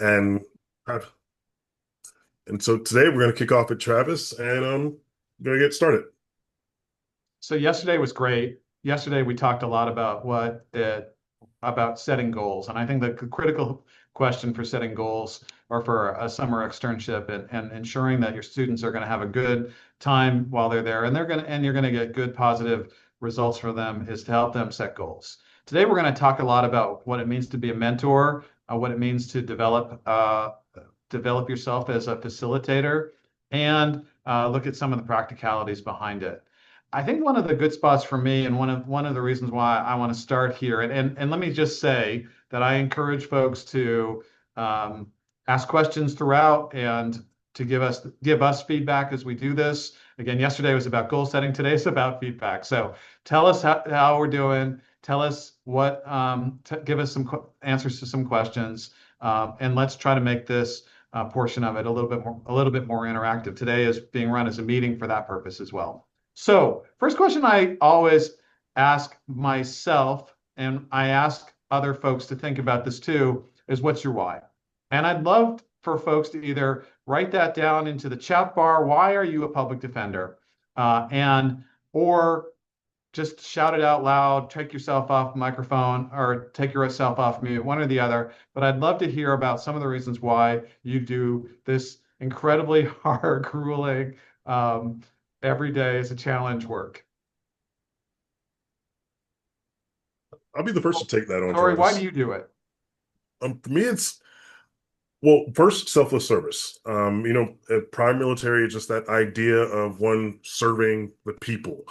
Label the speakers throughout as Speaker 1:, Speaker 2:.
Speaker 1: And and so today we're going to kick off at Travis and going to get started.
Speaker 2: So yesterday was great. Yesterday we talked a lot about about setting goals, and I think the critical question for setting goals or for a summer externship and ensuring that your students are going to have a good time while they're there, and you're going to get good positive results for them is to help them set goals. Today we're going to talk a lot about what it means to be a mentor, what it means to develop yourself as a facilitator, and look at some of the practicalities behind it. I think one of the good spots for me, and one of the reasons why I want to start here, and let me just say that I encourage folks to ask questions throughout and to give us feedback as we do this. Again, yesterday was about goal setting. Today is about feedback. So tell us how we're doing. Tell us give us some answers to some questions, and let's try to make this portion of it a little bit more interactive. Today is being run as a meeting for that purpose as well. So, first question I always ask myself, and I ask other folks to think about this too, is what's your why? And I'd love for folks to either write that down into the chat bar. Why are you a public defender? And or just shout it out loud, take yourself off microphone or take yourself off mute, one or the other. But I'd love to hear about some of the reasons why you do this incredibly hard, grueling, every day is a challenge work.
Speaker 1: I'll be the first to take that on,
Speaker 2: Corey, why do
Speaker 1: Travis.
Speaker 2: you do it?
Speaker 1: For me, it's well, first, selfless service. Prime military, just that idea of one serving the people.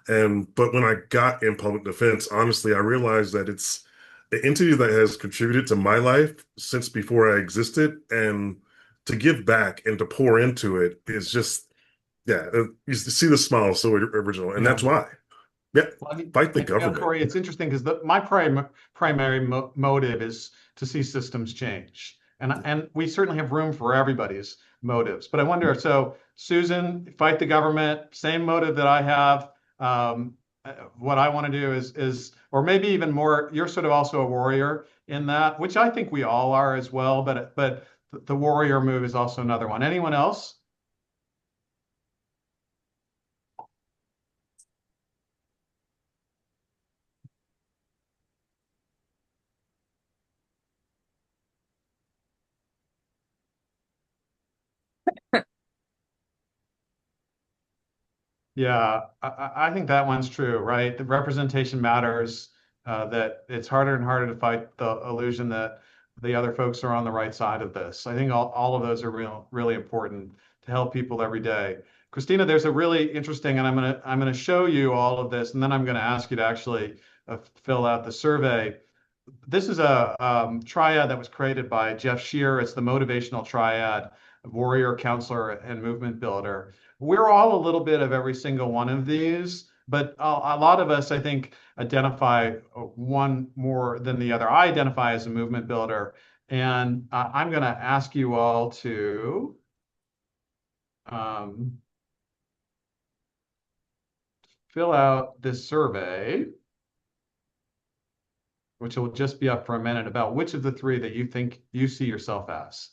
Speaker 1: But when I got in public defense, honestly, I realized that it's an entity that has contributed to my life since before I existed, and to give back and to pour into it is just, yeah, you see the smile so original, and
Speaker 2: Yeah.
Speaker 1: that's why. Yeah,
Speaker 2: Well,
Speaker 1: fight the
Speaker 2: and,
Speaker 1: government.
Speaker 2: Corey, it's interesting because my primary motive is to see systems change, and we certainly have room for everybody's motives. But I wonder, so Susan, fight the government, same motive that I have. What I want to do or maybe even more. You're sort of also a warrior in that, which I think we all are as well. But the warrior move is also another one. Anyone else? Yeah, I think that one's true, right? The representation matters, that it's harder and harder to fight the illusion that the other folks are on the right side of this. I think all of those are really important to help people every day. Christina, there's a really interesting, and I'm gonna show you all of this, and then I'm gonna ask you to actually fill out the survey. This is a triad that was created by Jeff Shear. It's the motivational triad, warrior, counselor, and movement builder. We're all a little bit of every single one of these, but a lot of us, I think, identify one more than the other. I identify as a movement builder, and I'm going to ask you all to um, fill out this survey, which will just be up for a minute, about which of the three that you think you see yourself as.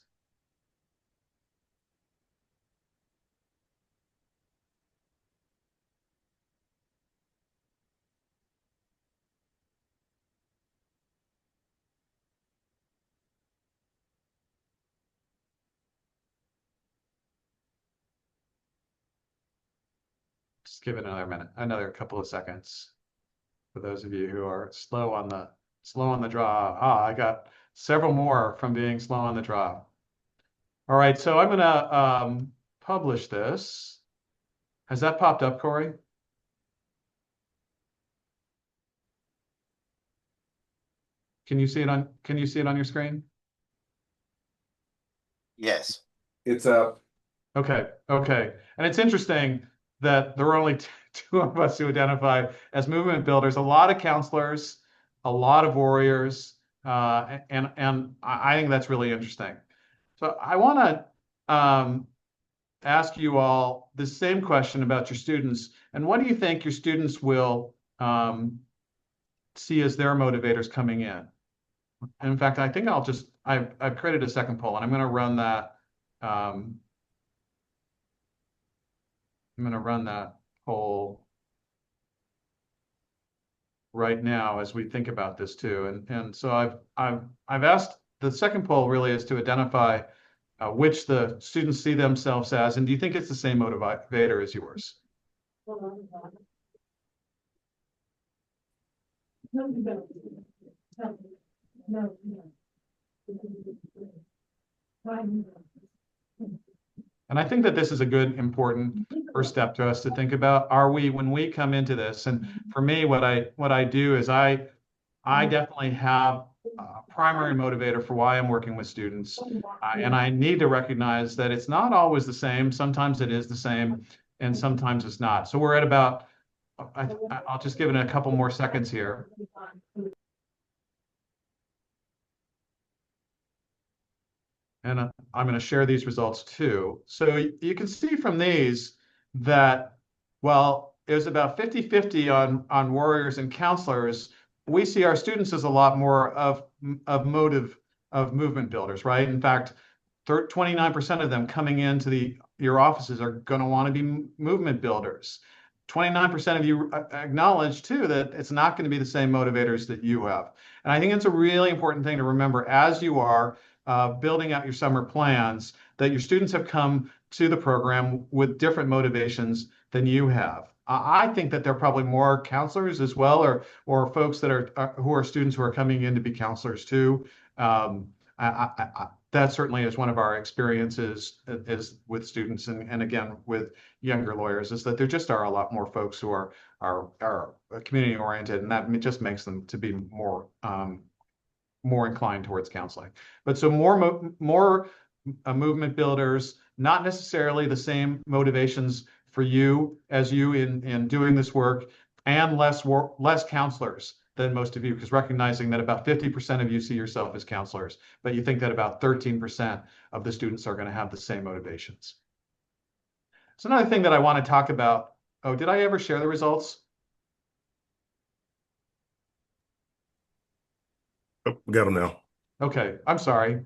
Speaker 2: Just give it another minute, another couple of seconds for those of you who are slow on the draw. I got several more from being slow on the draw. All right, so I'm gonna publish this. Has that popped up, Corey? Can you see it on your screen?
Speaker 3: Yes.
Speaker 4: It's up.
Speaker 2: Okay, okay. And it's interesting that there are only two of us who identify as movement builders. A lot of counselors, a lot of warriors, and I think that's really interesting. So I want to ask you all the same question about your students, and what do you think your students will see as their motivators coming in? And in fact, I think I've created a second poll, and I'm going to run that. I'm going to run that poll right now as we think about this too. And so I've asked, the second poll really is to identify which the students see themselves as, and do you think it's the same motivator as yours? And I think that this is a good, important first step to us to think about. Are we, when we come into this, and for me, what I do is I definitely have a primary motivator for why I'm working with students, and I need to recognize that it's not always the same. Sometimes it is the same, and sometimes it's not. So we're at about, I'll just give it a couple more seconds here. And I'm going to share these results too. So you can see from these that, well, it was about 50-50 on warriors and counselors. We see our students as a lot more of movement builders, right? In fact, 29% of them coming into your offices are going to want to be movement builders. 29% of you acknowledge too that it's not going to be the same motivators that you have. And I think it's a really important thing to remember as you are building out your summer plans, that your students have come to the program with different motivations than you have. I think that there are probably more counselors as well, or folks that are who are students who are coming in to be counselors too. That certainly is one of our experiences is with students, and again with younger lawyers, is that there just are a lot more folks who are community oriented, and that just makes them to be more inclined towards counseling. But so more movement builders, not necessarily the same motivations for you as you in doing this work, and less counselors than most of you, because recognizing that about 50% of you see yourself as counselors, but you think that about 13% of the students are going to have the same motivations. So another thing that I want to talk about, oh, did I ever share the results?
Speaker 1: Oh, we got them now.
Speaker 2: Okay, I'm sorry.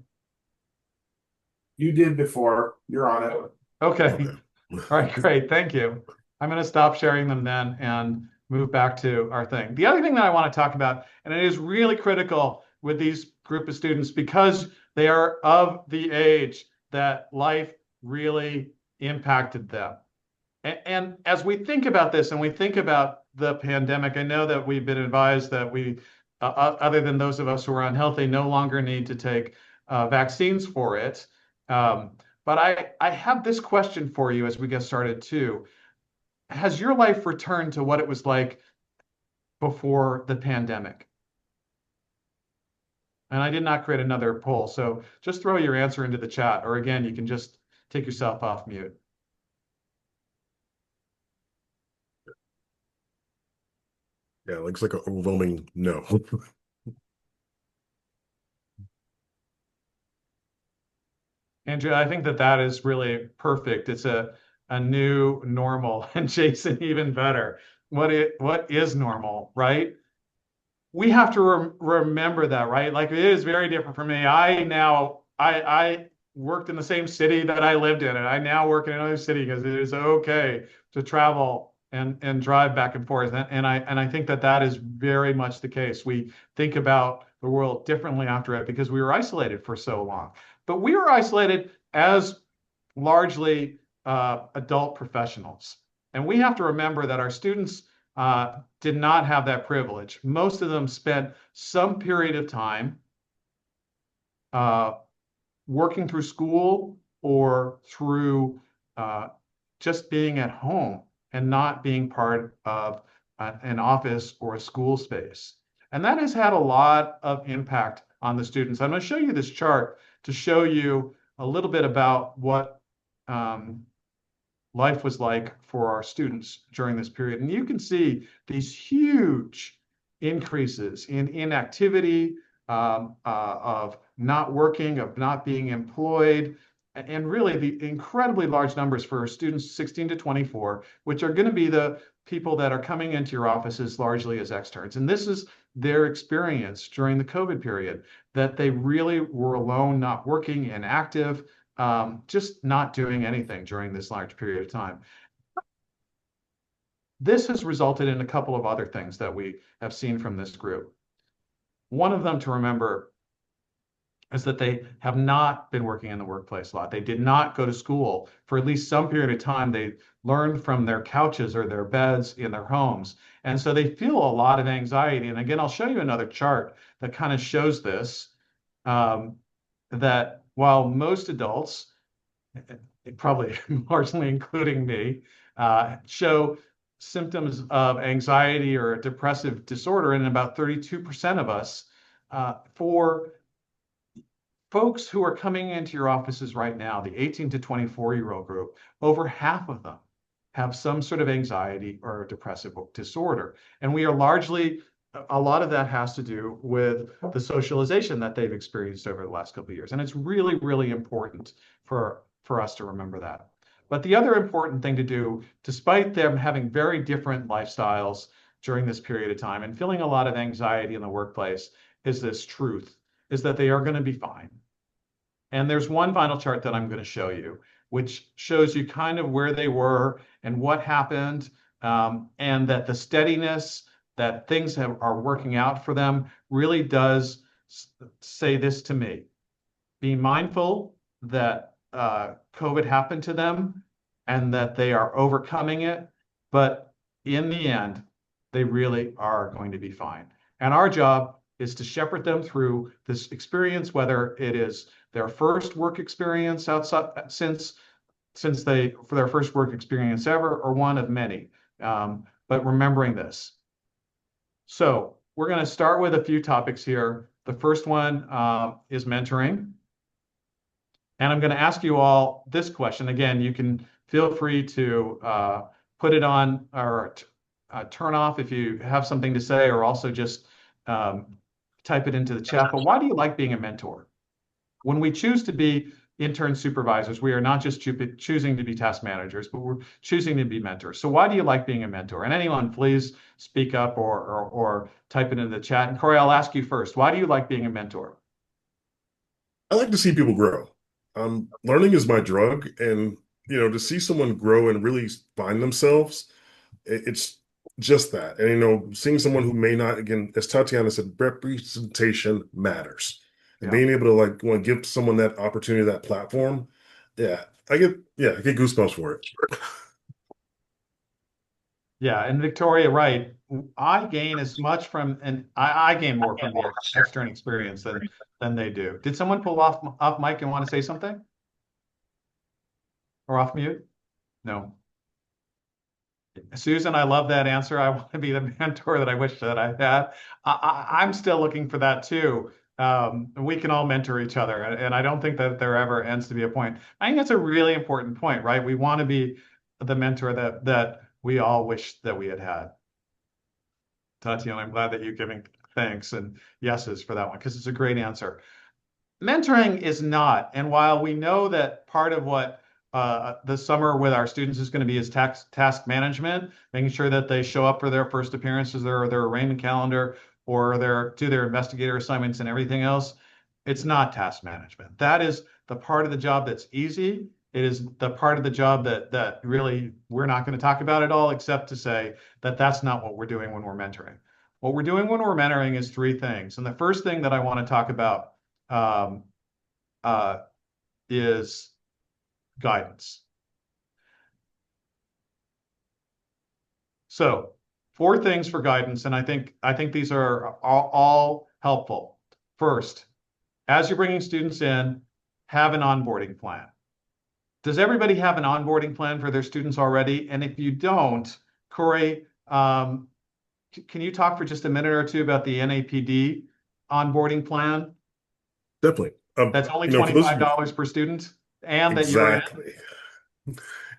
Speaker 3: You did before. You're on it.
Speaker 2: Okay. All right, great. Thank you. I'm going to stop sharing them then and move back to our thing. The other thing that I want to talk about, and it is really critical with these group of students because they are of the age that life really impacted them. And as we think about this and we think about the pandemic, I know that we've been advised that we, other than those of us who are unhealthy, no longer need to take vaccines for it. But I have this question for you as we get started too. Has your life returned to what it was like before the pandemic? And I did not create another poll, so just throw your answer into the chat, or again, you can just take yourself off mute.
Speaker 1: Yeah, it looks like an overwhelming no.
Speaker 2: Andrea, I think that is really perfect. It's a new normal, and Jason, even better. What is normal, right? We have to remember that, right? Like, it is very different for me. I worked in the same city that I lived in, and I now work in another city because it is okay to travel and drive back and forth. And I think that is very much the case. We think about the world differently after it because we were isolated for so long. But we were isolated as largely adult professionals. And we have to remember that our students did not have that privilege. Most of them spent some period of time working through school or through just being at home and not being part of an office or a school space. And that has had a lot of impact on the students. I'm going to show you this chart to show you a little bit about what life was like for our students during this period. And you can see these huge increases in inactivity, of not working, of not being employed, and really the incredibly large numbers for students 16 to 24, which are going to be the people that are coming into your offices largely as externs. And this is their experience during the COVID period. that they really were alone, not working, inactive, just not doing anything during this large period of time. This has resulted in a couple of other things that we have seen from this group. One of them to remember is that they have not been working in the workplace a lot. They did not go to school for at least some period of time. They learned from their couches or their beds in their homes. And so they feel a lot of anxiety. And again, I'll show you another chart that kind of shows this, that while most adults, probably largely including me, show symptoms of anxiety or depressive disorder in about 32% of us, for folks who are coming into your offices right now, the 18 to 24-year-old group, over half of them have some sort of anxiety or depressive disorder. And we are largely, a lot of that has to do with the socialization that they've experienced over the last couple of years. And it's really, really important for us to remember that. But the other important thing to do, despite them having very different lifestyles during this period of time and feeling a lot of anxiety in the workplace, is this truth, is that they are going to be fine. And there's one final chart that I'm going to show you, which shows you kind of where they were and what happened, and that the steadiness that things are working out for them really does say this to me. Be mindful that COVID happened to them and that they are overcoming it, but in the end, they really are going to be fine. And our job is to shepherd them through this experience, whether it is their first work experience outside since for their first work experience ever, or one of many. But remembering this. So we're going to start with a few topics here. The first one is mentoring. And I'm going to ask you all this question. Again, you can feel free to put it on or turn off if you have something to say, or also just type it into the chat. But why do you like being a mentor? When we choose to be intern supervisors, we are not just choosing to be task managers, but we're choosing to be mentors. So why do you like being a mentor? And anyone, please speak up or type it into the chat. And Corey, I'll ask you first. Why do you like being a mentor?
Speaker 1: I like to see people grow. Learning is my drug, and to see someone grow and really find themselves, it's just that. And seeing someone who may not, again, as Tatiana said, representation matters. And being able to give someone that opportunity, that platform, I get goosebumps for it.
Speaker 2: Yeah, and Victoria, right. I gain as much from, and I gain more from the extern experience than they do. Did someone pull off mic and want to say something? Or off mute? No. Susan, I love that answer. I want to be the mentor that I wish that I had. I'm still looking for that too. We can all mentor each other, and I don't think that there ever ends to be a point. I think that's a really important point, right? We want to be the mentor that we all wish that we had had. Tatiana, I'm glad that you're giving thanks and yeses for that one, because it's a great answer. Mentoring is not, and while we know that part of what the summer with our students is going to be is task management, making sure that they show up for their first appearances, their arraignment calendar, or do their investigator assignments and everything else, it's not task management. That is the part of the job that's easy. It is the part of the job that really we're not going to talk about at all, except to say that that's not what we're doing when we're mentoring. What we're doing when we're mentoring is three things. And the first thing that I want to talk about is guidance. So 4 things for guidance, and I think these are all helpful. First, as you're bringing students in, have an onboarding plan. Does everybody have an onboarding plan for their students already? And if you don't, Corey, can you talk for just a minute or two about the NAPD onboarding plan?
Speaker 1: Definitely.
Speaker 2: That's only $25 per student, and
Speaker 1: exactly.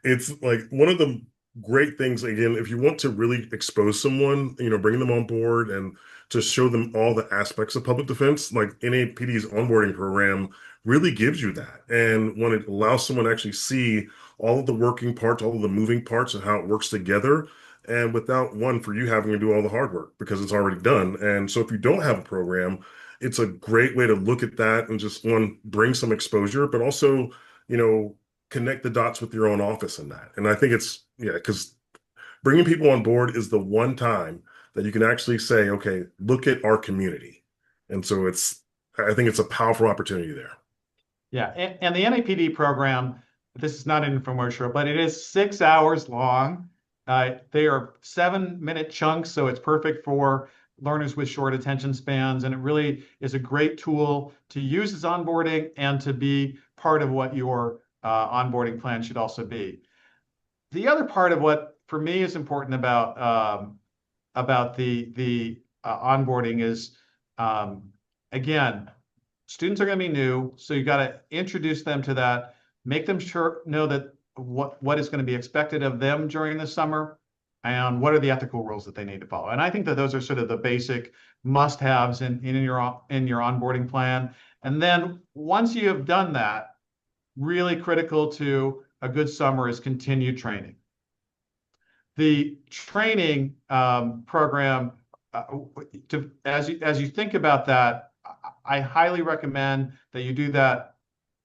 Speaker 1: It's like one of the great things, again, if you want to really expose someone, bring them on board and to show them all the aspects of public defense, like NAPD's onboarding program really gives you that. And when it allows someone to actually see all of the working parts, all of the moving parts and how it works together, and without for you having to do all the hard work because it's already done. And so if you don't have a program, it's a great way to look at that and just one, bring some exposure, but also, connect the dots with your own office in that. And I think it's, yeah, because bringing people on board is the one time that you can actually say, okay, look at our community. And so I think it's a powerful opportunity there.
Speaker 2: Yeah, and the NAPD program, this is not an infomercial, but it is 6 hours long. They are 7-minute chunks, so it's perfect for learners with short attention spans, and it really is a great tool to use as onboarding and to be part of what your onboarding plan should also be. The other part of what for me is important about the onboarding is again, students are going to be new, so you got to introduce them to that, make them know that what is going to be expected of them during the summer, and what are the ethical rules that they need to follow. And I think that those are sort of the basic must-haves in your onboarding plan. And then once you have done that, really critical to a good summer is continued training. The training program, as you think about that, I highly recommend that you do that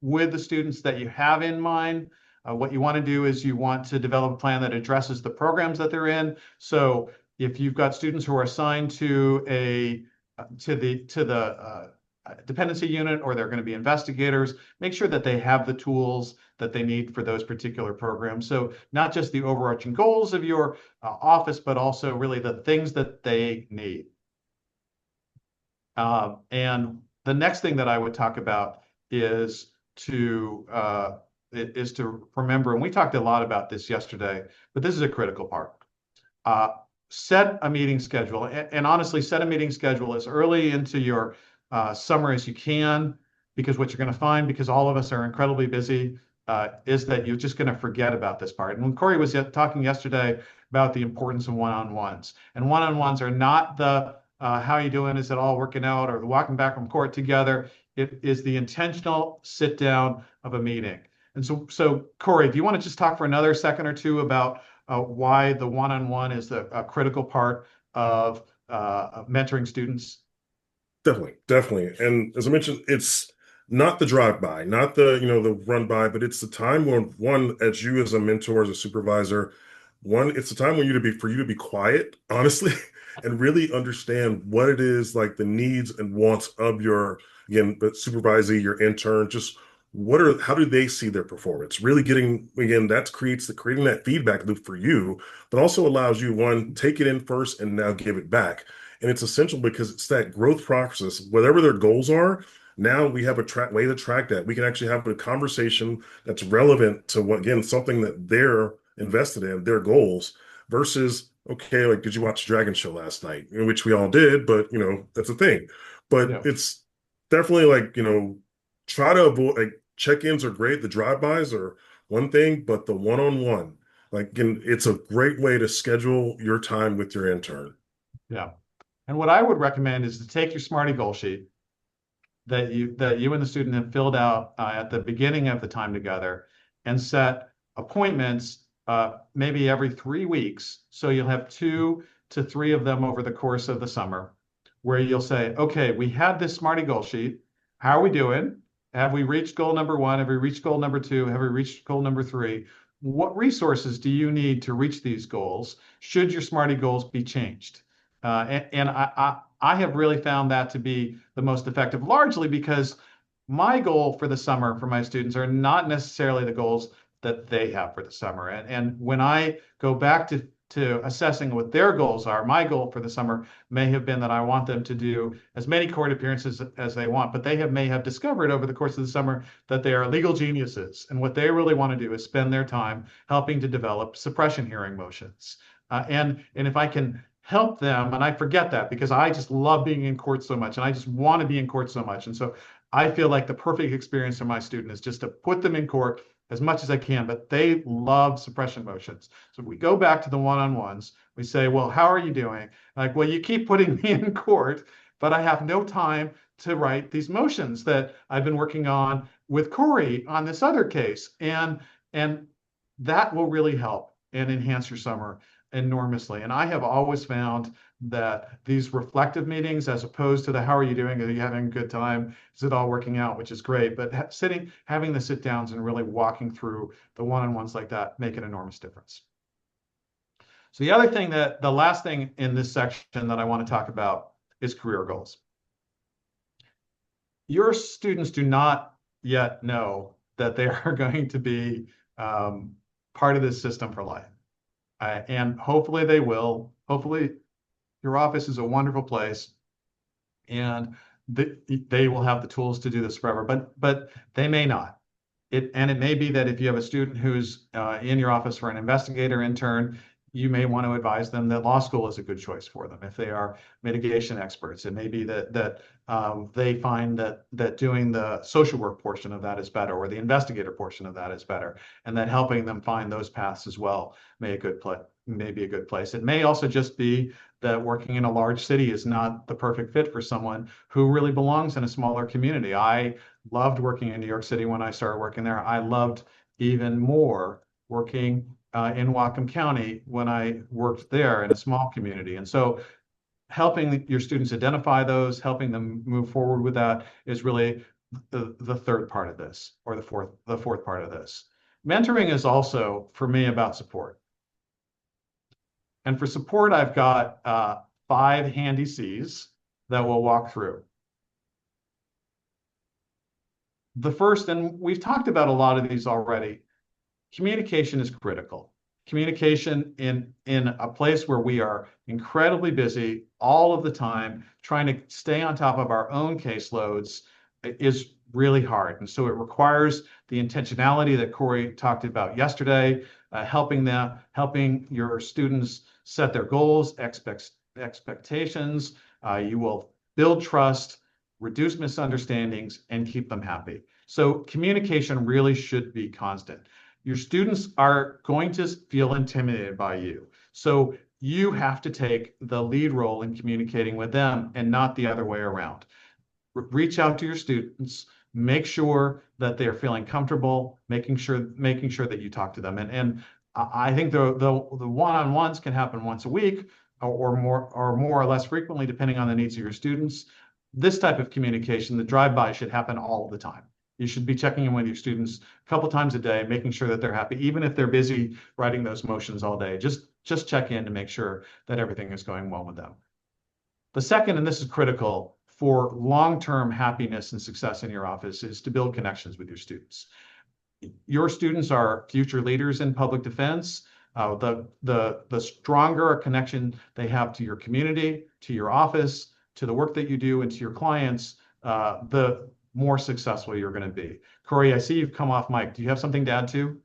Speaker 2: with the students that you have in mind. What you want to do is you want to develop a plan that addresses the programs that they're in. So if you've got students who are assigned to the dependency unit, or they're going to be investigators, make sure that they have the tools that they need for those particular programs. So not just the overarching goals of your office, but also really the things that they need. And the next thing that I would talk about is to remember, and we talked a lot about this yesterday, but this is a critical part. Set a meeting schedule, and honestly, set a meeting schedule as early into your summer as you can, because what you're going to find, because all of us are incredibly busy, is that you're just going to forget about this part. And when Corey was talking yesterday about the importance of one-on-ones, and one-on-ones are not the how you doing, is it all working out, or the walking back from court together. It is the intentional sit down of a meeting. And so Corey, do you want to just talk for another second or two about why the one-on-one is a critical part of mentoring students?
Speaker 1: Definitely. And as I mentioned, it's not the drive-by, not the run-by, but it's the time when, one, as you as a mentor, as a supervisor, it's the time for you to be quiet, honestly, and really understand what it is, like the needs and wants of your, again, the supervisor, your intern, just how do they see their performance? Really getting, again, creating that feedback loop for you, but also allows you, one, take it in first and now give it back. And it's essential because it's that growth process, whatever their goals are. Now we have a way to track that. We can actually have a conversation that's relevant to something that they're invested in, their goals, versus, okay, like, did you watch Dragon Show last night? In which we all did, but that's a thing. But
Speaker 2: Yeah.
Speaker 1: It's definitely like, try to avoid, like, check-ins are great. The drive-bys are one thing, but the one-on-one, like, again, it's a great way to schedule your time with your intern.
Speaker 2: Yeah. And what I would recommend is to take your Smarty goal sheet that you and the student have filled out at the beginning of the time together, and set appointments maybe every 3 weeks. So you'll have 2 to 3 of them over the course of the summer, where you'll say, okay, we had this Smarty goal sheet. How are we doing? Have we reached goal number 1? Have we reached goal number 2? Have we reached goal number 3? What resources do you need to reach these goals? Should your Smarty goals be changed? And I have really found that to be the most effective, largely because my goal for the summer for my students are not necessarily the goals that they have for the summer. And when I go back to assessing what their goals are, my goal for the summer may have been that I want them to do as many court appearances as they want, but they may have discovered over the course of the summer that they are legal geniuses. And what they really want to do is spend their time helping to develop suppression hearing motions. And if I can help them, and I forget that because I just love being in court so much, and I just want to be in court so much. And so I feel like the perfect experience for my student is just to put them in court as much as I can, but they love suppression motions. So we go back to the one-on-ones. We say, well, how are you doing? Like, well, you keep putting me in court, but I have no time to write these motions that I've been working on with Corey on this other case. And that will really help and enhance your summer. enormously. And I have always found that these reflective meetings, as opposed to the how are you doing? Are you having a good time? Is it all working out? Which is great. But having the sit downs and really walking through the one-on-ones like that make an enormous difference. So the last thing in this section that I want to talk about is career goals. Your students do not yet know that they are going to be part of this system for life. And hopefully they will. Hopefully your office is a wonderful place and they will have the tools to do this forever, but they may not. It may be that if you have a student who's in your office for an investigator intern, you may want to advise them that law school is a good choice for them. If they are mitigation experts, it may be that they find that doing the social work portion of that is better, or the investigator portion of that is better, and that helping them find those paths as well may be a good place. It may also just be that working in a large city is not the perfect fit for someone who really belongs in a smaller community. I loved working in New York City when I started working there. I loved even more working in Whatcom County when I worked there in a small community. And so helping your students identify those, helping them move forward with that is really the third part of this, or the fourth part of this. Mentoring is also, for me, about support. And for support, I've got 5 handy C's that we'll walk through. The first, and we've talked about a lot of these already, communication is critical. Communication in a place where we are incredibly busy all of the time, trying to stay on top of our own caseloads is really hard. And so it requires the intentionality that Corey talked about yesterday, helping your students set their goals, expectations. You will build trust, reduce misunderstandings, and keep them happy. So communication really should be constant. Your students are going to feel intimidated by you. So you have to take the lead role in communicating with them and not the other way around. Reach out to your students, make sure that they're feeling comfortable, making sure that you talk to them. And I think the one-on-ones can happen once a week or more or less frequently, depending on the needs of your students. This type of communication, the drive-by, should happen all the time. You should be checking in with your students a couple times a day, making sure that they're happy, even if they're busy writing those motions all day. Just check in to make sure that everything is going well with them. The second, and this is critical for long-term happiness and success in your office, is to build connections with your students. Your students are future leaders in public defense. The stronger a connection they have to your community, to your office, to the work that you do, and to your clients, the more successful you're going to be. Corey, I see you've come off mic. Do you have something to add to?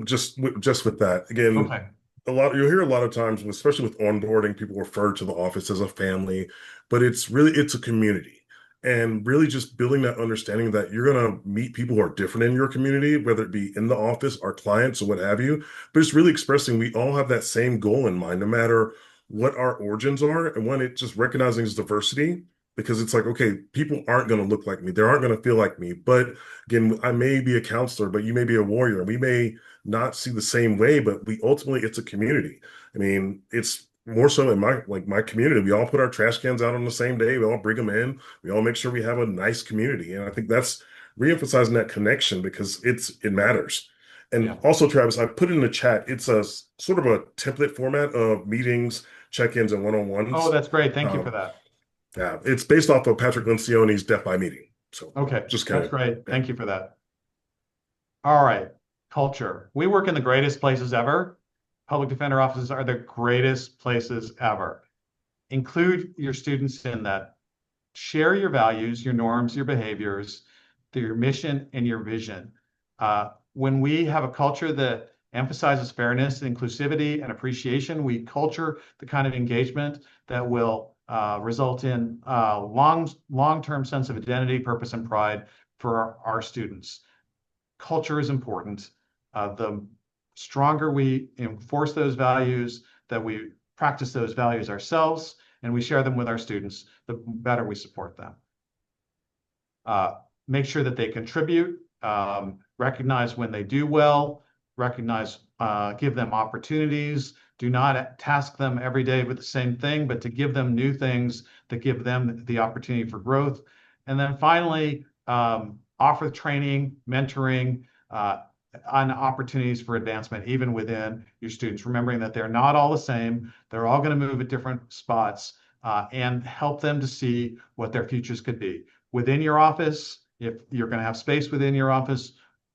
Speaker 1: Just with that, again,
Speaker 2: Okay.
Speaker 1: you'll hear a lot of times, especially with onboarding, people refer to the office as a family, but it's a community. And really just building that understanding that you're going to meet people who are different in your community, whether it be in the office, our clients, or what have you. But it's really expressing we all have that same goal in mind, no matter what our origins are. And when it just recognizing its diversity, because it's like, okay, people aren't going to look like me. They aren't going to feel like me. But again, I may be a counselor, but you may be a warrior. We may not see the same way, but ultimately it's a community. I mean, it's more so in my community. We all put our trash cans out on the same day. We all bring them in. We all make sure we have a nice community. And I think that's reemphasizing that connection, because it matters. And also, Travis, I put it in the chat. It's a sort of a template format of meetings, check-ins, and one-on-ones.
Speaker 2: Oh, that's great. Thank you for that.
Speaker 1: Yeah, it's based off of Patrick Lencioni's Death by Meeting. So
Speaker 2: okay,
Speaker 1: that's
Speaker 2: great. Yeah. Thank you for that. All right, culture. We work in the greatest places ever. Public defender offices are the greatest places ever. Include your students in that. Share your values, your norms, your behaviors, your mission, and your vision. When we have a culture that emphasizes fairness, inclusivity, and appreciation, we culture the kind of engagement that will result in long-term sense of identity, purpose, and pride for our students. Culture is important. The stronger we enforce those values, that we practice those values ourselves, and we share them with our students, the better we support them. Make sure that they contribute, recognize when they do well, give them opportunities Do not task them every day with the same thing, but to give them new things that give them the opportunity for growth. And then finally, offer training, mentoring, on opportunities for advancement, even within your students, remembering that they're not all the same. They're all going to move at different spots, and help them to see what their futures could be. Within your office, if you're going to have space within your office,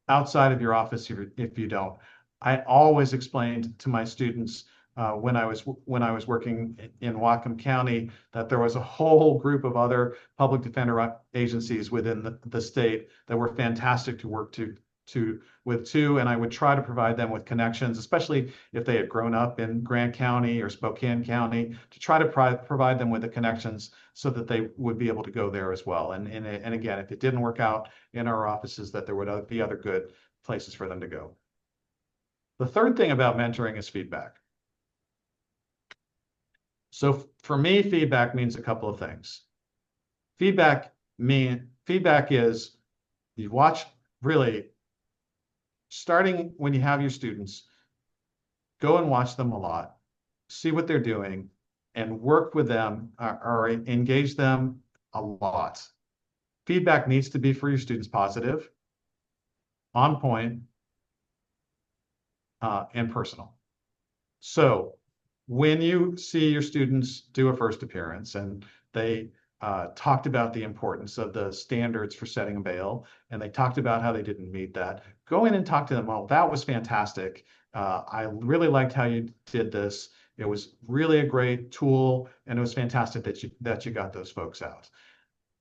Speaker 2: outside of your office, if you don't. I always explained to my students when I was working in Whatcom County that there was a whole group of other public defender agencies within the state that were fantastic to work with too, and I would try to provide them with connections, especially if they had grown up in Grant County or Spokane County, to try to provide them with the connections so that they would be able to go there as well. And again, if it didn't work out in our offices, that there would be other good places for them to go. The third thing about mentoring is feedback. So for me, feedback means a couple of things. Feedback is you watch, really, starting when you have your students, go and watch them a lot, see what they're doing, and work with them or engage them a lot. Feedback needs to be for your students positive, on point, and personal. So when you see your students do a first appearance and they talked about the importance of the standards for setting a bail, and they talked about how they didn't meet that, go in and talk to them. Oh, that was fantastic. I really liked how you did this. It was really a great tool, and it was fantastic that you got those folks out.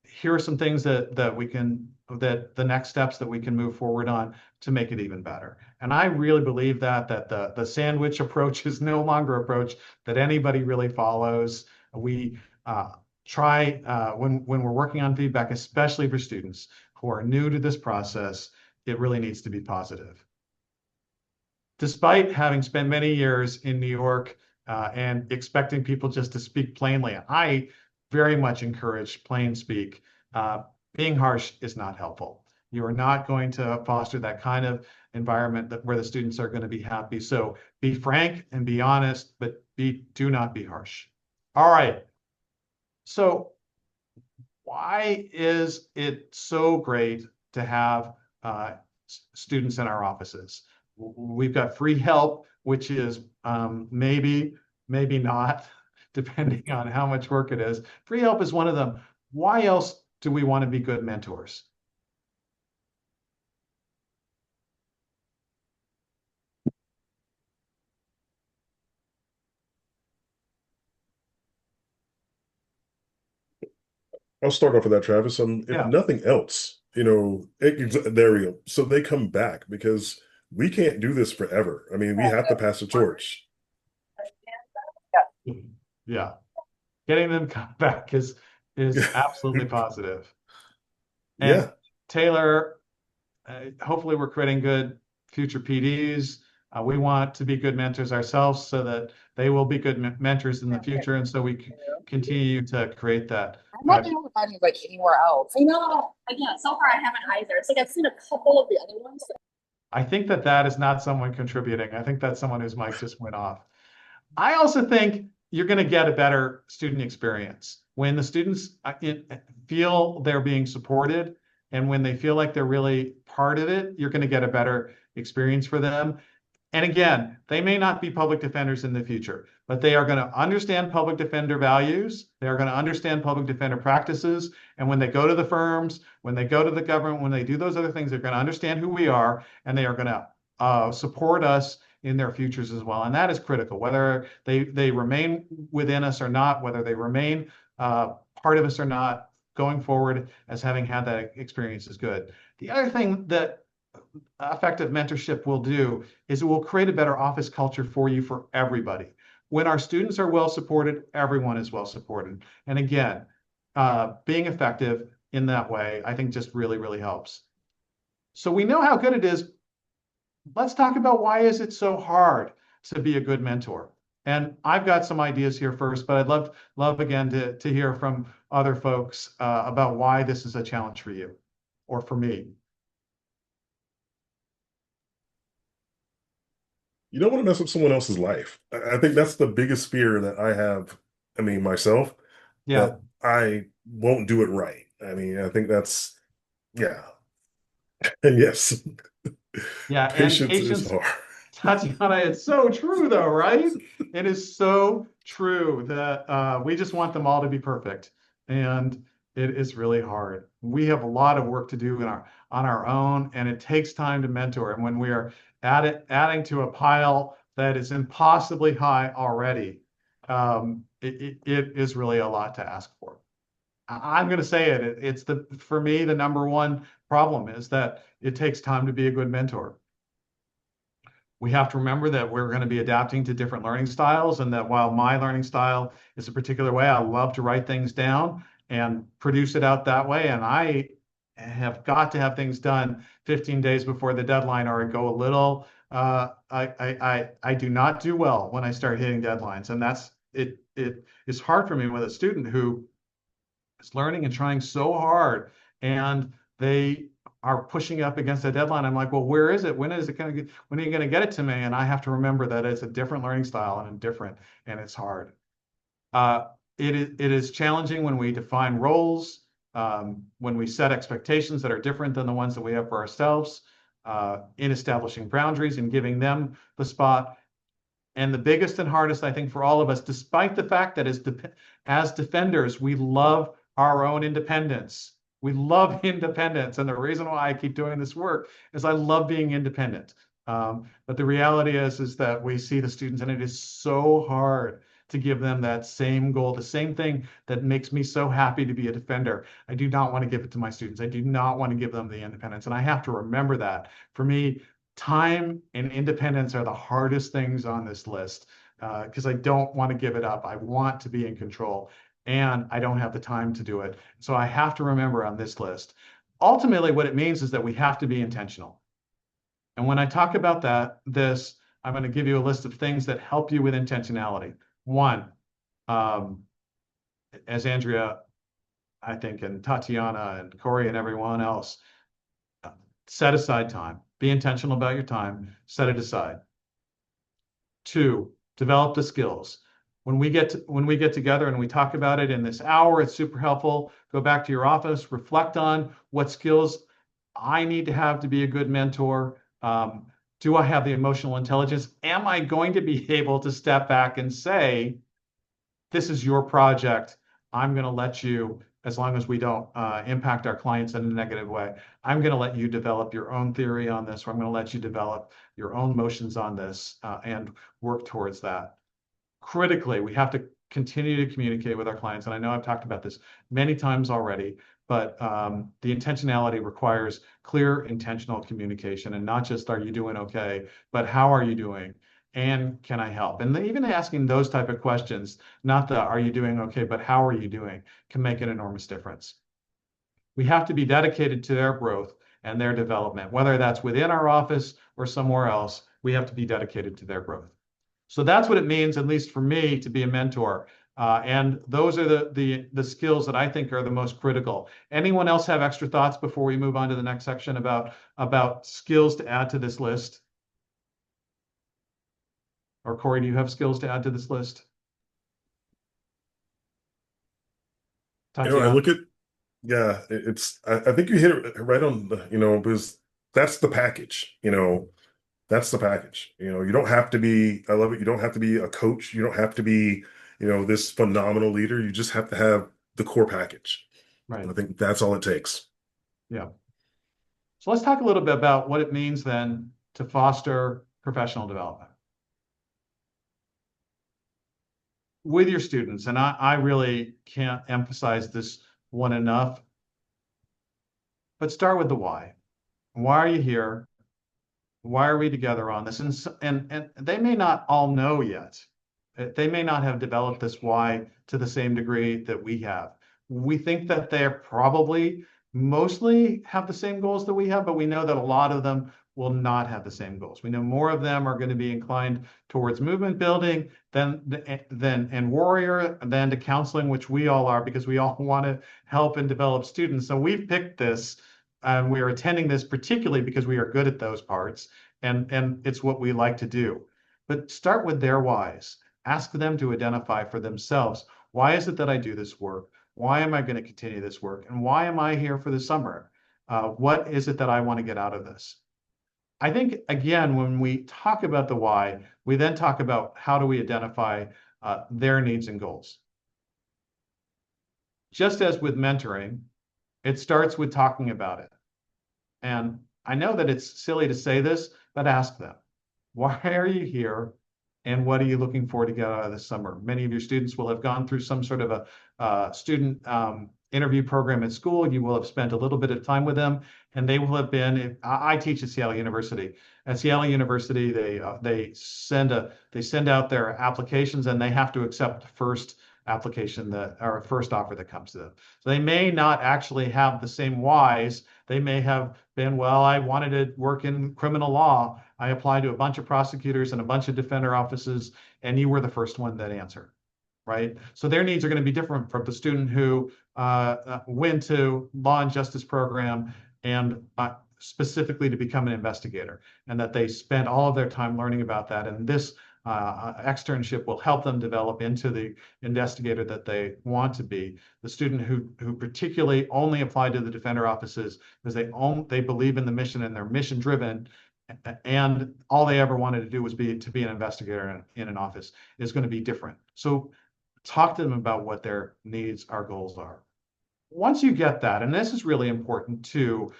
Speaker 2: Here are some things that the next steps that we can move forward on to make it even better. And I really believe that the sandwich approach is no longer an approach that anybody really follows. We try when we're working on feedback, especially for students who are new to this process, it really needs to be positive. Despite having spent many years in New York and expecting people just to speak plainly, I very much encourage plain speak. Being harsh is not helpful. You are not going to foster that kind of environment where the students are going to be happy. So be frank and be honest, but do not be harsh. All right. So why is it so great to have students in our offices? We've got free help, which is maybe not, depending on how much work it is. Free help is one of them. Why else do we want to be good mentors?
Speaker 1: I'll start off with that, Travis. If nothing else, there we go. So they come back because we can't do this forever. I mean, we have to pass the torch.
Speaker 2: Yeah. Getting them come back is absolutely positive. And
Speaker 1: Yeah.
Speaker 2: Taylor, hopefully we're creating good future PDs. We want to be good mentors ourselves so that they will be good mentors in the future. And so we continue to create that.
Speaker 4: I'm not able to find like anywhere else. I know. Yeah, so far I haven't either. It's like I've seen a couple of the other ones.
Speaker 2: I think that is not someone contributing. I think that's someone whose mic just went off. I also think you're going to get a better student experience when the students feel they're being supported, and when they feel like they're really part of it, you're going to get a better experience for them. And again, they may not be public defenders in the future, but they are going to understand public defender values. They are going to understand public defender practices. And when they go to the firms, when they go to the government, when they do those other things, they're going to understand who we are, and they are going to support us in their futures as well. And that is critical, whether they remain within us or not, whether they remain part of us or not, going forward as having had that experience is good. The other thing that effective mentorship will do is it will create a better office culture for you, for everybody. When our students are well supported, everyone is well supported. And again, being effective in that way, I think just really, really helps. So we know how good it is. Let's talk about why is it so hard to be a good mentor. And I've got some ideas here first, but I'd love again to hear from other folks about why this is a challenge for you or for me.
Speaker 1: You don't want to mess up someone else's life. I think that's the biggest fear that I have. I mean, myself,
Speaker 2: Yeah,
Speaker 1: that I won't do it right. I mean, I think that's, yeah. And yes,
Speaker 2: yeah, and
Speaker 1: patience is
Speaker 2: patience,
Speaker 1: hard.
Speaker 2: Tatiana, it's so true though, right? It is so true that we just want them all to be perfect, and it is really hard. We have a lot of work to do in our on our own, and it takes time to mentor. And when we are adding to a pile that is impossibly high already, it is really a lot to ask for. I'm going to say it. It's the for me the number one problem is that it takes time to be a good mentor. We have to remember that we're going to be adapting to different learning styles, and that while my learning style is a particular way, I love to write things down and produce it out that way. And I have got to have things done 15 days before the deadline, or I go a little. I do not do well when I start hitting deadlines, and that's it. It is hard for me with a student who is learning and trying so hard, and they are pushing up against a deadline. I'm like, well, where is it? When is it going to get, when are you going to get it to me? And I have to remember that it's a different learning style and different, and it's hard. Uh, it is challenging when we define roles, when we set expectations that are different than the ones that we have for ourselves, in establishing boundaries and giving them the spot. And the biggest and hardest, I think, for all of us, despite the fact that as defenders, we love our own independence. We love independence. And the reason why I keep doing this work is I love being independent. But the reality is that we see the students, and it is so hard to give them that same goal, the same thing that makes me so happy to be a defender. I do not want to give it to my students. I do not want to give them the independence. And I have to remember that. For me, time and independence are the hardest things on this list, because I don't want to give it up. I want to be in control, and I don't have the time to do it. So I have to remember on this list. Ultimately, what it means is that we have to be intentional. And when I talk about I'm going to give you a list of things that help you with intentionality. One, as Andrea, I think, and Tatiana and Corey and everyone else, set aside time. Be intentional about your time. Set it aside. Two, develop the skills. When we get together and we talk about it in this hour, it's super helpful. Go back to your office, reflect on what skills I need to have to be a good mentor. Do I have the emotional intelligence? Am I going to be able to step back and say, this is your project. I'm going to let you, as long as we don't impact our clients in a negative way, I'm going to let you develop your own theory on this, or I'm going to let you develop your own motions on this, and work towards that. Critically, we have to continue to communicate with our clients. And I know I've talked about this many times already, but the intentionality requires clear, intentional communication, and not just, are you doing okay, but how are you doing? And can I help? And even asking those type of questions, not the are you doing okay, but how are you doing, can make an enormous difference. We have to be dedicated to their growth and their development, whether that's within our office or somewhere else. We have to be dedicated to their growth. So that's what it means, at least for me, to be a mentor. And those are the skills that I think are the most critical. Anyone else have extra thoughts before we move on to the next section about skills to add to this list? Or Corey, do you have skills to add to this list?
Speaker 1: I
Speaker 2: Tatiana?
Speaker 1: look at, yeah, I think you hit it right on the, because that's the package, that's the package. You don't have to be, I love it. You don't have to be a coach. You don't have to be, this phenomenal leader. You just have to have the core package.
Speaker 2: Right.
Speaker 1: And I think that's all it takes.
Speaker 2: Yeah. So let's talk a little bit about what it means then to foster professional development with your students. And I really can't emphasize this one enough, but start with the why. Why are you here? Why are we together on this? And they may not all know yet. They may not have developed this why to the same degree that we have. We think that they're probably mostly have the same goals that we have, but we know that a lot of them will not have the same goals. We know more of them are going to be inclined towards movement building and warrior than to counseling, which we all are, because we all want to help and develop students. So we've picked this, and we are attending this particularly because we are good at those parts, and it's what we like to do. but start with their whys. Ask them to identify for themselves, why is it that I do this work? Why am I going to continue this work? And why am I here for the summer? What is it that I want to get out of this? I think, again, when we talk about the why, we then talk about how do we identify their needs and goals. Just as with mentoring, it starts with talking about it. And I know that it's silly to say this, but ask them, why are you here? And what are you looking for to get out of this summer? Many of your students will have gone through some sort of a student interview program at school. You will have spent a little bit of time with them, and they will have been. I teach at Seattle University. At Seattle University, they send out their applications, and they have to accept the first application or first offer that comes to them. So they may not actually have the same whys. They may have been, well, I wanted to work in criminal law. I applied to a bunch of prosecutors and a bunch of defender offices, and you were the first one that answered, right? So their needs are going to be different from the student who went to law and justice program and specifically to become an investigator, and that they spent all of their time learning about that. And this externship will help them develop into the investigator that they want to be. The student who particularly only applied to the defender offices because they believe in the mission and they're mission driven, and all they ever wanted to do was to be an investigator in an office is going to be different. So talk to them about what their needs or goals are. Once you get that, and this is really important too,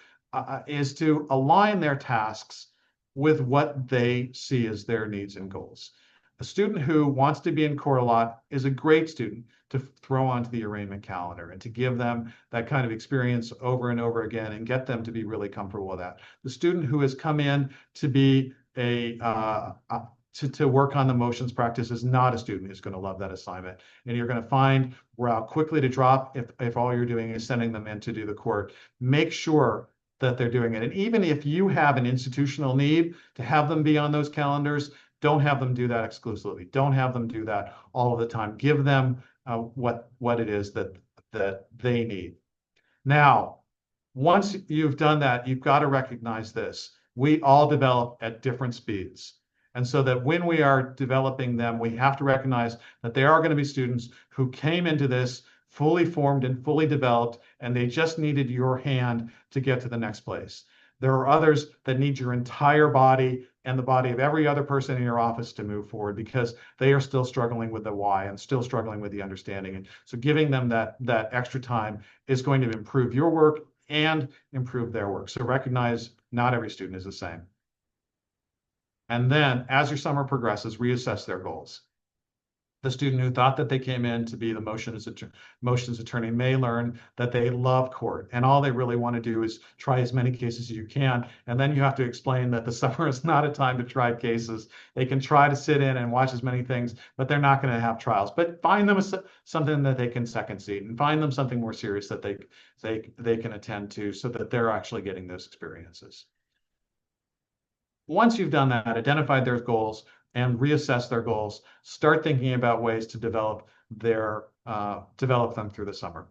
Speaker 2: is to align their tasks with what they see as their needs and goals. A student who wants to be in court a lot is a great student to throw onto the arraignment calendar and to give them that kind of experience over and over again and get them to be really comfortable with that. The student who has come in to be to work on the motions practice is not a student who's going to love that assignment. And you're going to find how quickly to drop if all you're doing is sending them in to do the court. Make sure that they're doing it. And even if you have an institutional need to have them be on those calendars, don't have them do that exclusively. Don't have them do that all of the time. Give them what it is that they need. Now, once you've done that, you've got to recognize this. We all develop at different speeds. And so that when we are developing them, we have to recognize that there are going to be students who came into this fully formed and fully developed, and they just needed your hand to get to the next place. There are others that need your entire body and the body of every other person in your office to move forward because they are still struggling with the why and still struggling with the understanding. And so giving them that extra time is going to improve your work and improve their work. So recognize not every student is the same. And then as your summer progresses, reassess their goals. The student who thought that they came in to be the motions attorney may learn that they love court and all they really want to do is try as many cases as you can. And then you have to explain that the summer is not a time to try cases. They can try to sit in and watch as many things, but they're not going to have trials. But find them something that they can second seat and find them something more serious that they can attend to so that they're actually getting those experiences. Once you've done that, identified their goals, and reassess their goals, start thinking about ways to develop them through the summer.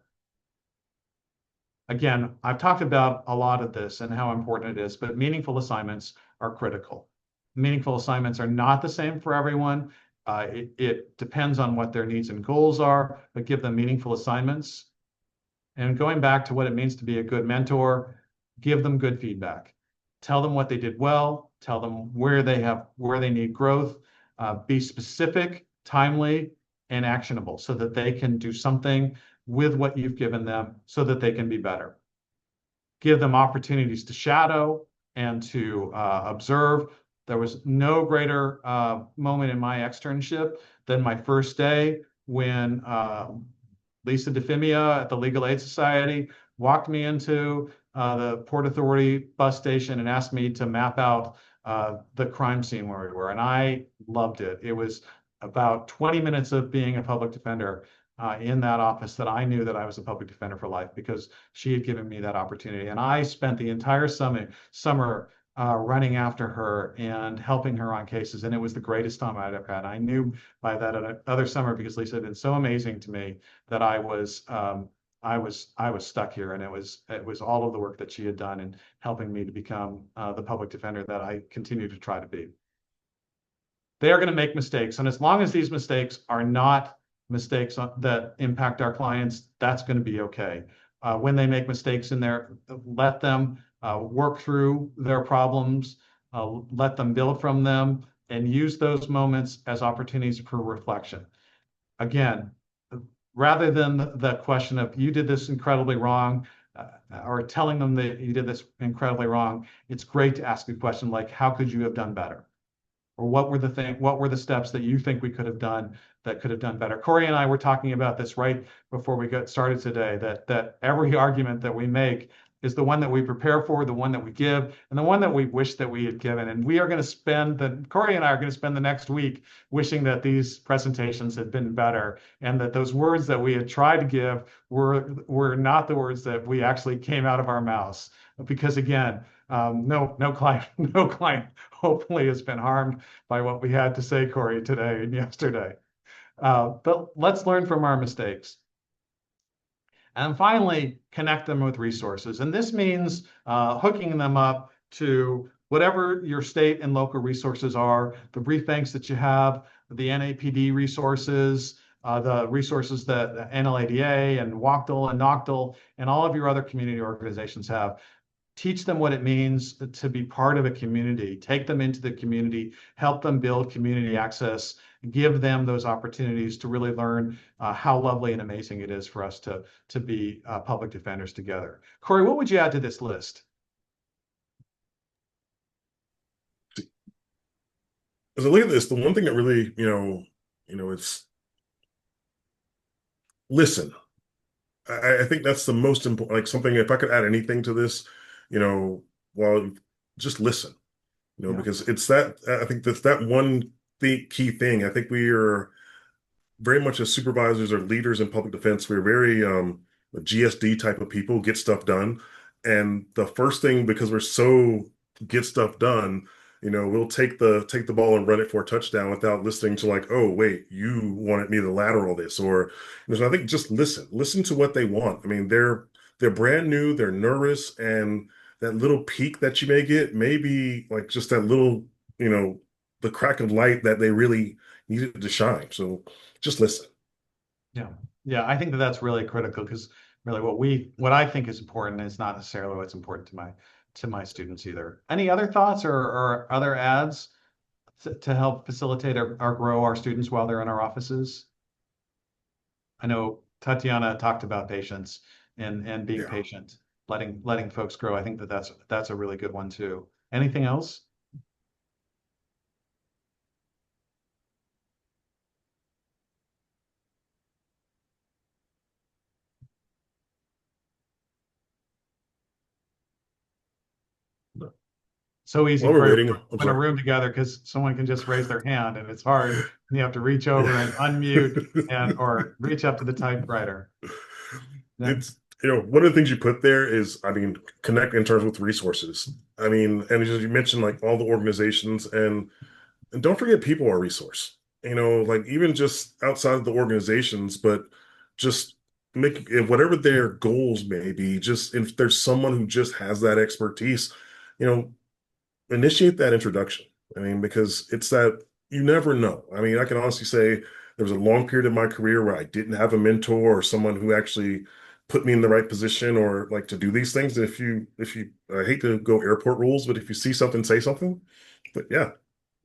Speaker 2: Again, I've talked about a lot of this and how important it is, but meaningful assignments are critical. Meaningful assignments are not the same for everyone. It depends on what their needs and goals are, but give them meaningful assignments. And going back to what it means to be a good mentor, give them good feedback. Tell them what they did well, tell them where they need growth, be specific, timely, and actionable so that they can do something with what you've given them so that they can be better. Give them opportunities to shadow and to observe. There was no greater moment in my externship than my first day when Lisa DeFimia at the Legal Aid Society walked me into the Port Authority bus station and asked me to map out the crime scene where we were. And I loved it. It was about 20 minutes of being a public defender in that office that I knew that I was a public defender for life because she had given me that opportunity. And I spent the entire summer running after her and helping her on cases. And it was the greatest time I'd ever had. I knew by that other summer because Lisa had been so amazing to me that I was stuck here, and it was all of the work that she had done in helping me to become the public defender that I continue to try to be. they are going to make mistakes. And as long as these mistakes are not mistakes that impact our clients, that's going to be okay. When they make mistakes in there, let them work through their problems, let them build from them, and use those moments as opportunities for reflection. Again, rather than the question of you did this incredibly wrong, or telling them that you did this incredibly wrong, it's great to ask a question like, how could you have done better? Or what were the steps that you think we could have done that could have done better? Corey and I were talking about this right before we got started today, that every argument that we make is the one that we prepare for, the one that we give, and the one that we wish that we had given. And we are going to Corey and I are going to spend the next week wishing that these presentations had been better, and that those words that we had tried to give were not the words that we actually came out of our mouths. Because again, no client hopefully has been harmed by what we had to say, Corey, today and yesterday. But let's learn from our mistakes. And finally, connect them with resources. And this means hooking them up to whatever your state and local resources are, the brief banks that you have, the NAPD resources, the resources that NLADA and WACTL and NOCTL and all of your other community organizations have. Teach them what it means to be part of a community, take them into the community, help them build community access, give them those opportunities to really learn how lovely and amazing it is for us to be public defenders together. Corey, what would you add to this list?
Speaker 1: As I look at this, the one thing that really, it's listen. I think that's the most important, like something, if I could add anything to this, well, just listen, because it's that, I think that's that one key thing. I think we are very much as supervisors or leaders in public defense, we're very GSD type of people, get stuff done. And the first thing, because we're so get stuff done, we'll take the ball and run it for a touchdown without listening to like, oh, wait, you wanted me to lateral this, or so I think just listen to what they want. I mean, they're brand new, they're nervous, and that little peak that you may get may be like just that little, the crack of light that they really needed to shine. So just listen.
Speaker 2: Yeah, I think that's really critical, because really what I think is important is not necessarily what's important to my students either. Any other thoughts or other ads to help facilitate or grow our students while they're in our offices? I know Tatiana talked about patience and being patient, letting folks grow. I think that's a really good one too. Anything else? So easy
Speaker 1: While we're
Speaker 2: for
Speaker 1: waiting,
Speaker 2: in a room together, because someone can just raise their hand and it's hard. And you have to reach over and unmute or reach up to the typewriter.
Speaker 1: It's, one of the things you put there is, I mean, connect interns with resources. I mean, and as you mentioned, like all the organizations, and don't forget people are a resource, like even just outside of the organizations, but just make whatever their goals may be, just if there's someone who just has that expertise, initiate that introduction. I mean, because it's that you never know. I mean, I can honestly say there was a long period of my career where I didn't have a mentor or someone who actually put me in the right position or like to do these things. If you, I hate to go airport rules, but if you see something, say something. But yeah,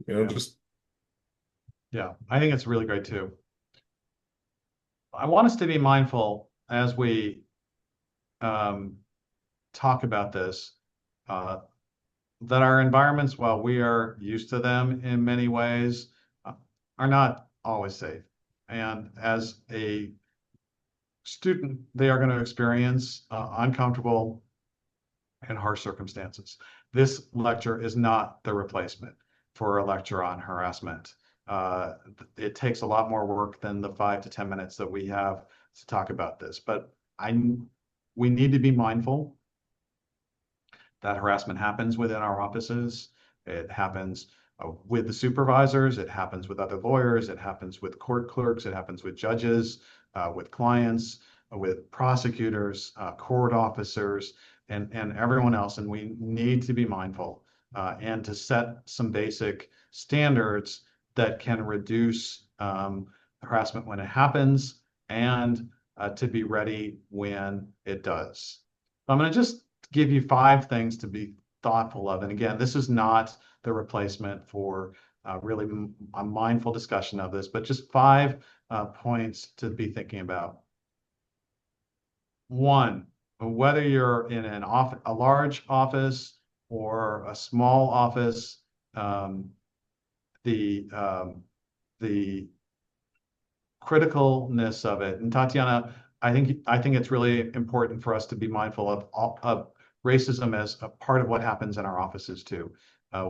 Speaker 1: just.
Speaker 2: Yeah, I think it's really great too. I want us to be mindful as we talk about this, that our environments, while we are used to them in many ways, are not always safe. And as a student, they are going to experience uncomfortable and harsh circumstances. This lecture is not the replacement for a lecture on harassment. It takes a lot more work than the 5 to 10 minutes that we have to talk about this. But we need to be mindful that harassment happens within our offices. It happens with the supervisors. It happens with other lawyers. It happens with court clerks. It happens with judges, with clients, with prosecutors, court officers, and everyone else. And we need to be mindful and to set some basic standards that can reduce harassment when it happens, and to be ready when it does. I'm going to just give you 5 things to be thoughtful of. And again, this is not the replacement for really a mindful discussion of this, but just 5 points to be thinking about. 1, whether you're in a large office or a small office, the criticalness of it. And Tatiana, I think it's really important for us to be mindful of racism as a part of what happens in our offices too.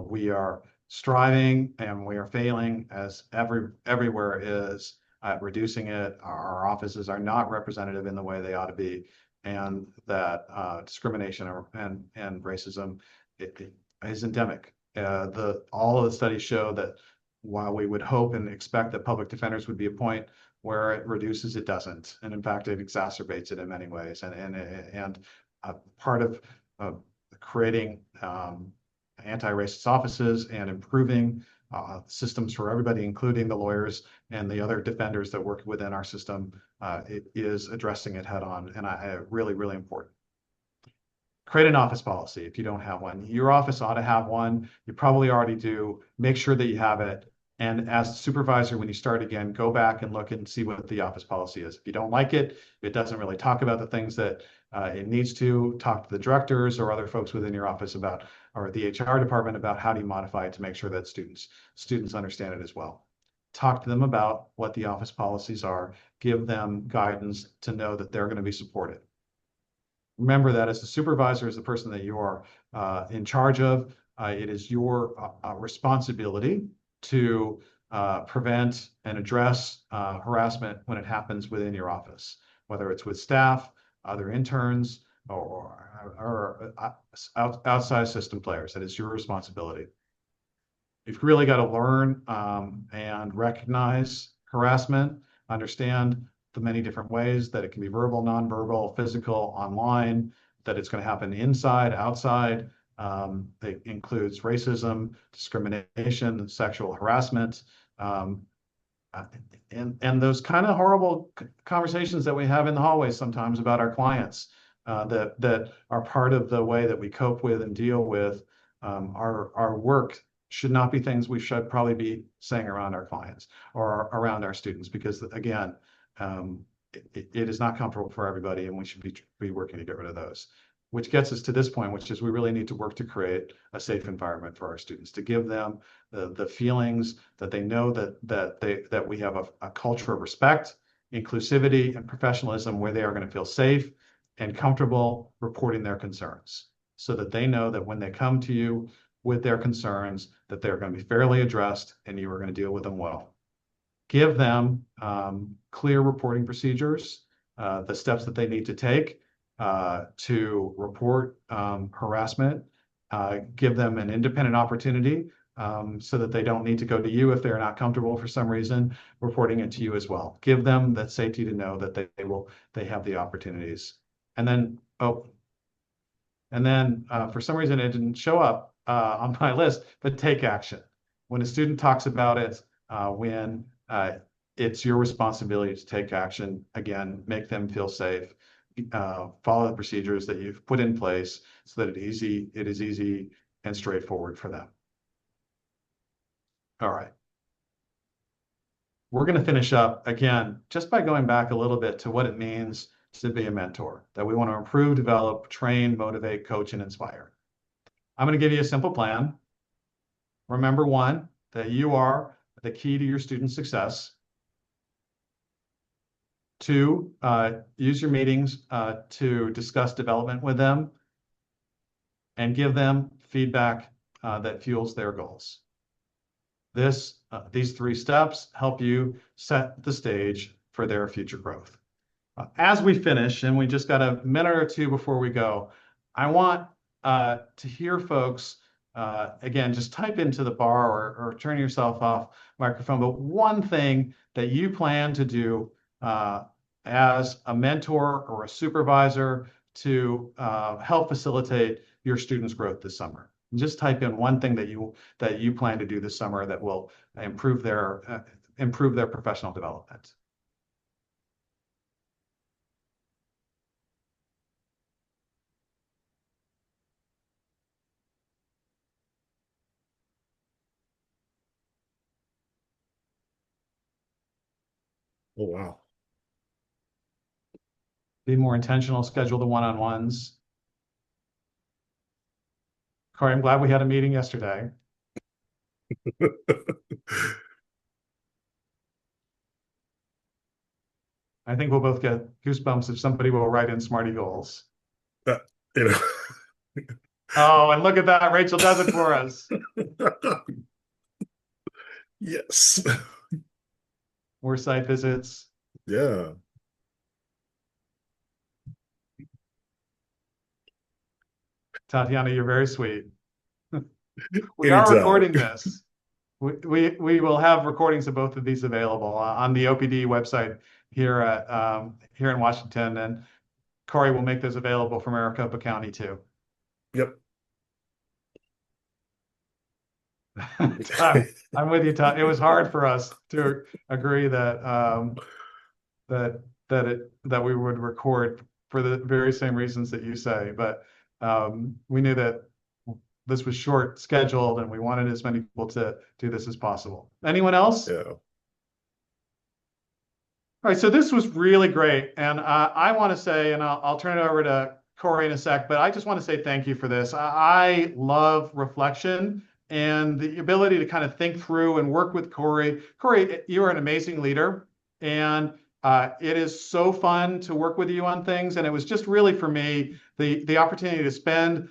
Speaker 2: We are striving and we are failing, as everywhere is, at reducing it. Our offices are not representative in the way they ought to be, and that discrimination and racism is endemic. All of the studies show that while we would hope and expect that public defenders would be a point where it reduces, it doesn't, and in fact, it exacerbates it in many ways. And part of creating anti-racist offices and improving systems for everybody, including the lawyers and the other defenders that work within our system, it is addressing it head on, and really, really important. Create an office policy if you don't have one. Your office ought to have one. You probably already do. Make sure that you have it. And as a supervisor, when you start again, go back and look and see what the office policy is. If you don't like it, if it doesn't really talk about the things that it needs to, talk to the directors or other folks within your office about, or the HR department about how do you modify it to make sure that students understand it as well. Talk to them about what the office policies are. Give them guidance to know that they're going to be supported. Remember that as the supervisor, as the person that you are in charge of, it is your responsibility to prevent and address harassment when it happens within your office, whether it's with staff, other interns, or outside system players. That is your responsibility. You've really got to learn and recognize harassment, understand the many different ways that it can be verbal, nonverbal, physical, online, that it's going to happen inside, outside. It includes racism, discrimination, sexual harassment, and those kind of horrible conversations that we have in the hallways sometimes about our clients that are part of the way that we cope with and deal with our work. Should not be things we should probably be saying around our clients or around our students, because again, it is not comfortable for everybody, and we should be working to get rid of those. Which gets us to this point, which is we really need to work to create a safe environment for our students, to give them the feelings that they know that we have a culture of respect, inclusivity, and professionalism, where they are going to feel safe and comfortable reporting their concerns, so that they know that when they come to you with their concerns, that they're going to be fairly addressed and you are going to deal with them well. Give them clear reporting procedures, the steps that they need to take to report harassment. Give them an independent opportunity so that they don't need to go to you if they're not comfortable for some reason reporting it to you as well. Give them that safety to know that they have the opportunities. And then for some reason it didn't show up on my list, but take action. When a student talks about it, when it's your responsibility to take action, again, make them feel safe. Follow the procedures that you've put in place so that it is easy and straightforward for them. All right. We're going to finish up again just by going back a little bit to what it means to be a mentor, that we want to improve, develop, train, motivate, coach, and inspire. I'm going to give you a simple plan. Remember, 1, that you are the key to your student success. 2, use your meetings to discuss development with them and give them feedback that fuels their goals. These 3 steps help you set the stage for their future growth. As we finish, and we just got a minute or 2 before we go, I want to hear folks, again, just type into the bar or turn yourself off microphone, but one thing that you plan to do as a mentor or a supervisor to help facilitate your students' growth this summer. And just type in one thing that you plan to do this summer that will improve their professional development.
Speaker 1: Oh, wow.
Speaker 2: Be more intentional, schedule the one-on-ones. Corey, I'm glad we had a meeting yesterday. I think we'll both get goosebumps if somebody will write in Smarty goals.
Speaker 1: You know.
Speaker 2: Oh, and look at that. Rachel does it for us.
Speaker 1: Yes.
Speaker 2: More site visits.
Speaker 1: Yeah.
Speaker 2: Tatiana, you're very sweet. We
Speaker 1: Anytime.
Speaker 2: are recording this. We will have recordings of both of these available on the OPD website here in Washington, and Corey will make those available for Maricopa County too.
Speaker 1: Yep.
Speaker 2: I'm with you, Todd. It was hard for us to agree that that we would record for the very same reasons that you say, but we knew that this was short scheduled and we wanted as many people to do this as possible. Anyone else?
Speaker 1: Yeah.
Speaker 2: All right, so this was really great. And I want to say, and I'll turn it over to Corey in a sec, but I just want to say thank you for this. I love reflection and the ability to kind of think through and work with Corey. Corey, you're an amazing leader, and it is so fun to work with you on things. And it was just really, for me, the opportunity to spend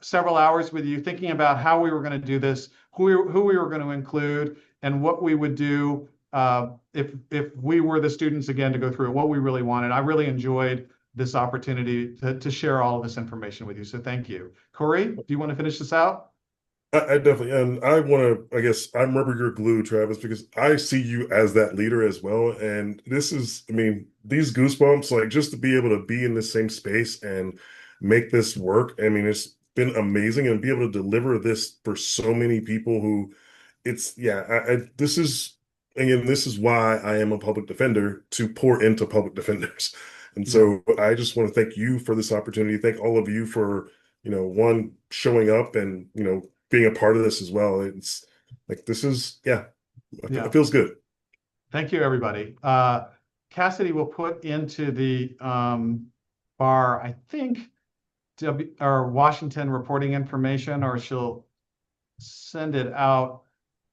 Speaker 2: several hours with you thinking about how we were going to do this, who we were going to include, and what we would do if we were the students again to go through it, what we really wanted. I really enjoyed this opportunity to share all of this information with you. So thank you. Corey, do you want to finish this out?
Speaker 1: I definitely, and I want to, I guess, I'm rubber your glue, Travis, because I see you as that leader as well. And this is, I mean, these goosebumps, like just to be able to be in the same space and make this work. I mean, it's been amazing, and be able to deliver this for so many people who this is, again, this is why I am a public defender, to pour into public defenders. And so I just want to thank you for this opportunity. Thank all of you for, one, showing up and, being a part of this as well. It's like, this is, it feels good.
Speaker 2: Thank you, everybody. Cassidy will put into the bar, I think, our Washington reporting information, or she'll send it out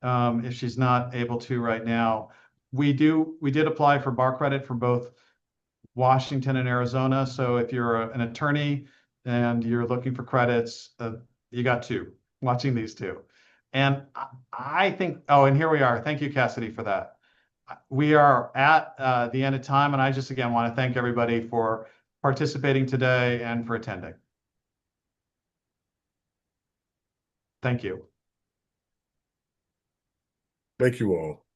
Speaker 2: if she's not able to right now. We did apply for bar credit for both Washington and Arizona. So if you're an attorney and you're looking for credits, you got two. Watching these two. And I think, and here we are. Thank you, Cassidy, for that. We are at the end of time, and I just, again, want to thank everybody for participating today and for attending. Thank you.
Speaker 1: Thank you all.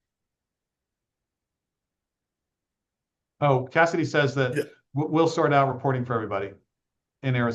Speaker 2: Oh, Cassidy says that we'll sort out reporting for everybody in Arizona.